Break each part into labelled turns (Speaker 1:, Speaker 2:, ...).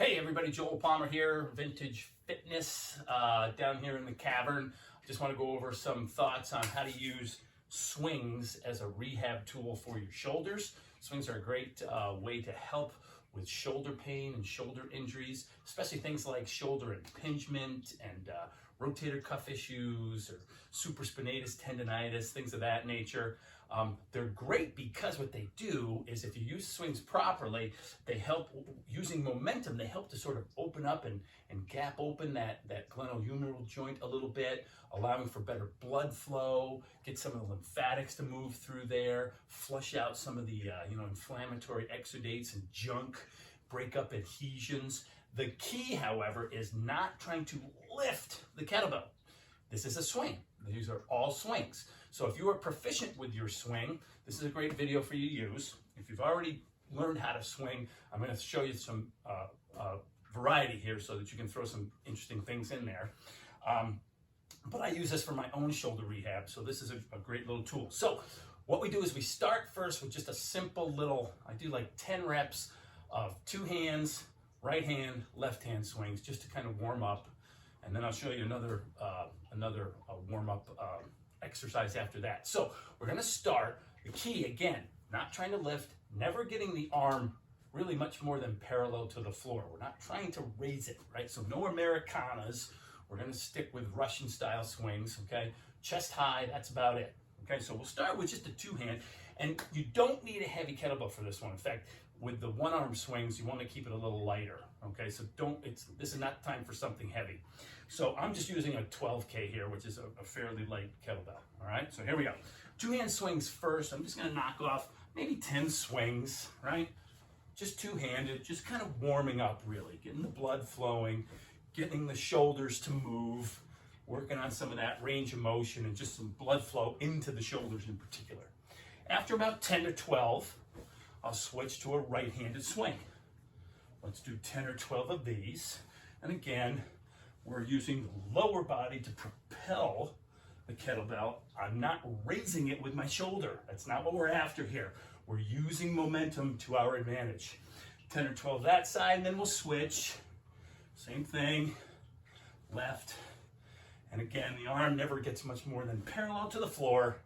Speaker 1: Hey everybody, Joel Palmer here, Vintage Fitness, down here in the cavern. I just want to go over some thoughts on how to use swings as a rehab tool for your shoulders. Swings are a great way to help with shoulder pain and shoulder injuries, especially things like shoulder impingement and rotator cuff issues or supraspinatus tendonitis, things of that nature. They're great because what they do is if you use swings properly, they help, using momentum, they help to sort of open up and gap open that glenohumeral joint a little bit, allowing for better blood flow, get some of the lymphatics to move through there, flush out some of the inflammatory exudates and junk, break up adhesions. The key, however, is not trying to lift the kettlebell. This is a swing. These are all swings. So if you are proficient with your swing, this is a great video for you to use. If you've already learned how to swing, I'm going to show you some variety here so that you can throw some interesting things in there. But I use this for my own shoulder rehab, so this is a great little tool. So what we do is we start first with just a simple little, I do like 10 reps of two hands, right hand, left hand swings, just to kind of warm up. And then I'll show you another warm-up exercise after that. So we're going to start. The key, again, not trying to lift, never getting the arm really much more than parallel to the floor. We're not trying to raise it, right? So no Americanas. We're going to stick with Russian-style swings, okay? Chest high, that's about it. Okay, so we'll start with just a two-hand. And you don't need a heavy kettlebell for this one. In fact, with the one-arm swings, you want to keep it a little lighter. Okay, so this is not time for something heavy. So I'm just using a 12K here, which is a fairly light kettlebell. All right, so here we go. Two-hand swings first. I'm just going to knock off maybe 10 swings, right? Just two-handed, just kind of warming up, really, getting the blood flowing, getting the shoulders to move, working on some of that range of motion and just some blood flow into the shoulders in particular. After about 10 to 12, I'll switch to a right-handed swing. Let's do 10 or 12 of these. And again, we're using the lower body to propel the kettlebell. I'm not raising it with my shoulder. That's not what we're after here. We're using momentum to our advantage. 10 or 12 that side, and then we'll switch. Same thing, left. And again, the arm never gets much more than parallel to the floor,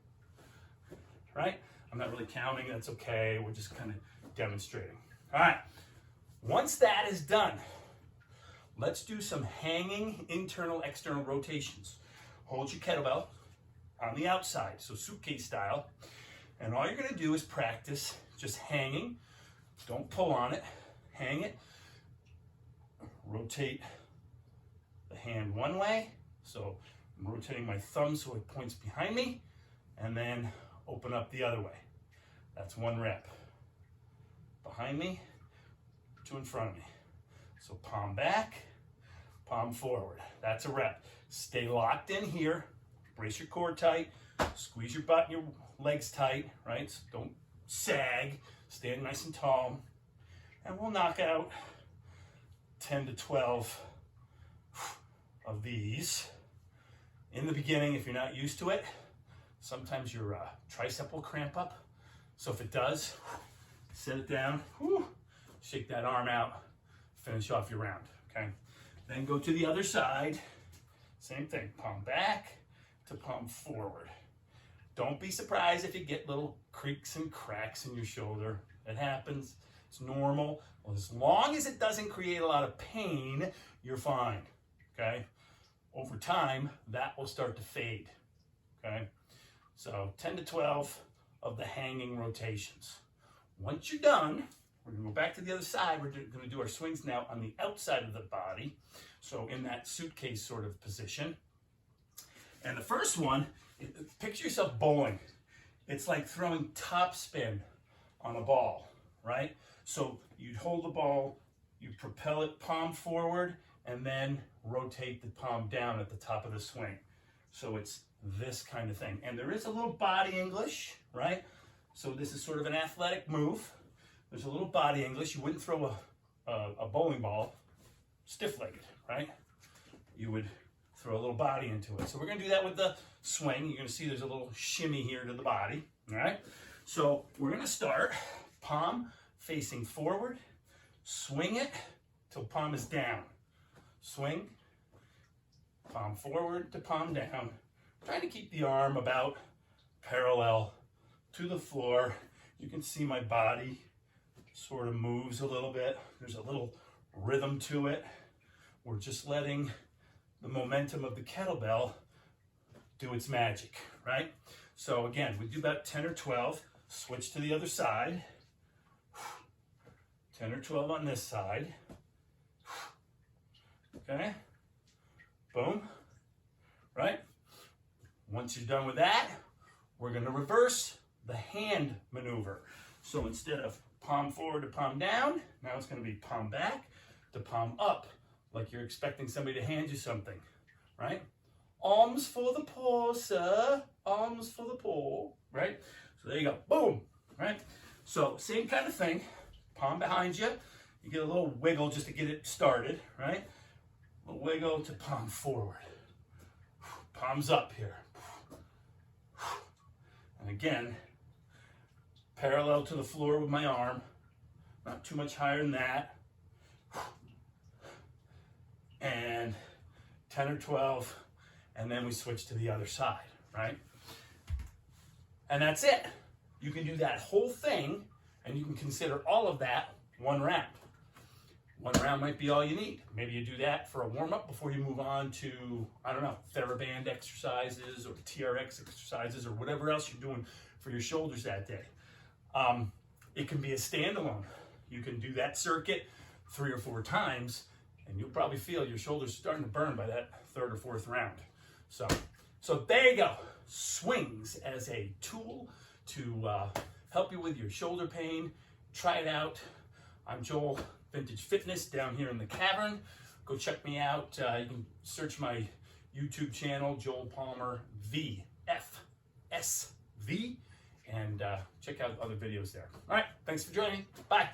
Speaker 1: right? I'm not really counting, that's okay. We're just kind of demonstrating. All right, once that is done, let's do some hanging internal, external rotations. Hold your kettlebell on the outside, so suitcase style. And all you're gonna do is practice just hanging. Don't pull on it, hang it. Rotate the hand one way. So I'm rotating my thumb so it points behind me, and then open up the other way. That's one rep. Behind me, two in front of me. So palm back, palm forward. That's a rep. Stay locked in here. Brace your core tight. Squeeze your butt and your legs tight, right? So don't sag. Stand nice and tall. And we'll knock out 10 to 12 of these. In the beginning, if you're not used to it, sometimes your tricep will cramp up. So if it does, set it down, shake that arm out, finish off your round, okay? Then go to the other side, same thing, palm back to palm forward. Don't be surprised if you get little creaks and cracks in your shoulder. It happens, it's normal. Well, as long as it doesn't create a lot of pain, you're fine, okay? Over time, that will start to fade, okay? So 10 to 12 of the hanging rotations. Once you're done, we're gonna go back to the other side. We're gonna do our swings now on the outside of the body. So in that suitcase sort of position. And the first one, picture yourself bowling. It's like throwing top spin on a ball, right? So you'd hold the ball, you propel it palm forward, and then rotate the palm down at the top of the swing. So it's this kind of thing. And there is a little body English, right? So this is sort of an athletic move. There's a little body English. You wouldn't throw a bowling ball stiff-legged, right? You would throw a little body into it. So we're gonna do that with the swing. You're gonna see there's a little shimmy here to the body, all right? So we're gonna start palm facing forward, swing it, till palm is down. Swing, palm forward to palm down. Trying to keep the arm about parallel to the floor. You can see my body sort of moves a little bit. There's a little rhythm to it. We're just letting the momentum of the kettlebell do its magic, right? So again, we do about 10 or 12, switch to the other side. 10 or 12 on this side. Okay, boom, right? Once you're done with that, we're gonna reverse the hand maneuver. So instead of palm forward to palm down, now it's gonna be palm back to palm up, like you're expecting somebody to hand you something, right? Arms for the paw, sir. Arms for the paw, right? So there you go, boom, right? So same kind of thing, palm behind you. You get a little wiggle just to get it started, right? A little wiggle to palm forward. Palms up here. And again, parallel to the floor with my arm, not too much higher than that. And 10 or 12, and then we switch to the other side, right? And that's it. You can do that whole thing, and you can consider all of that one round. One round might be all you need. Maybe you do that for a warm-up before you move on to, I don't know, TheraBand exercises or TRX exercises or whatever else you're doing for your shoulders that day. It can be a standalone. You can do that circuit 3 or 4 times, and you'll probably feel your shoulders starting to burn by that 3rd or 4th round. So there you go. Swings as a tool to help you with your shoulder pain. Try it out. I'm Joel, Vintage Fitness, down here in the cavern. Go check me out. You can search my YouTube channel, Joel Palmer VFSV, and check out other videos there. All right, thanks for joining. Bye.